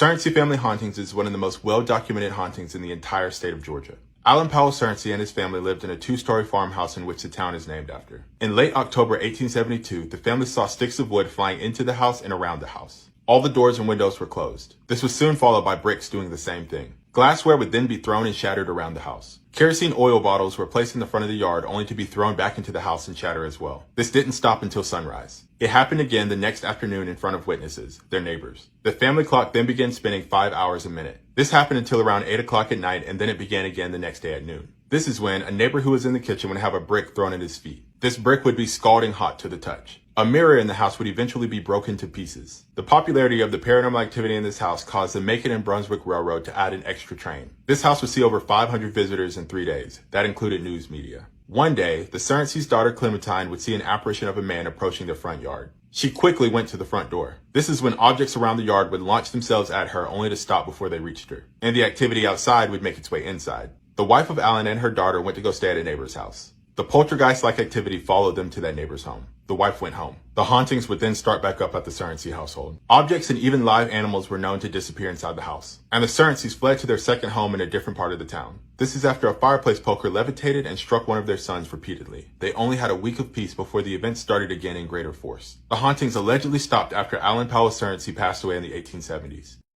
Surrency family hauntings is one of the most well-documented hauntings in the entire state of Georgia. Alan Powell Surrency and his family lived in a two-story farmhouse in which the town is named after. In late October 1872, the family saw sticks of wood flying into the house and around the house. All the doors and windows were closed. This was soon followed by bricks doing the same thing. Glassware would then be thrown and shattered around the house. Kerosene oil bottles were placed in the front of the yard only to be thrown back into the house and shatter as well. This didn't stop until sunrise. It happened again the next afternoon in front of witnesses, their neighbors. The family clock then began spinning 5 hours a minute. This happened until around 8 o'clock at night, and then it began again the next day at noon. This is when a neighbor who was in the kitchen would have a brick thrown at his feet. This brick would be scalding hot to the touch. A mirror in the house would eventually be broken to pieces. The popularity of the paranormal activity in this house caused the Macon and Brunswick Railroad to add an extra train. This house would see over 500 visitors in 3 days. That included news media. One day, the Surrency's daughter Clementine would see an apparition of a man approaching the front yard. She quickly went to the front door. This is when objects around the yard would launch themselves at her only to stop before they reached her. And the activity outside would make its way inside. The wife of Alan and her daughter went to go stay at a neighbor's house. The poltergeist-like activity followed them to that neighbor's home. The wife went home. The hauntings would then start back up at the Surrency household. Objects and even live animals were known to disappear inside the house. And the Surrencys fled to their second home in a different part of the town. This is after a fireplace poker levitated and struck one of their sons repeatedly. They only had a week of peace before the event started again in greater force. The hauntings allegedly stopped after Alan Powell Surrency passed away in the 1870s.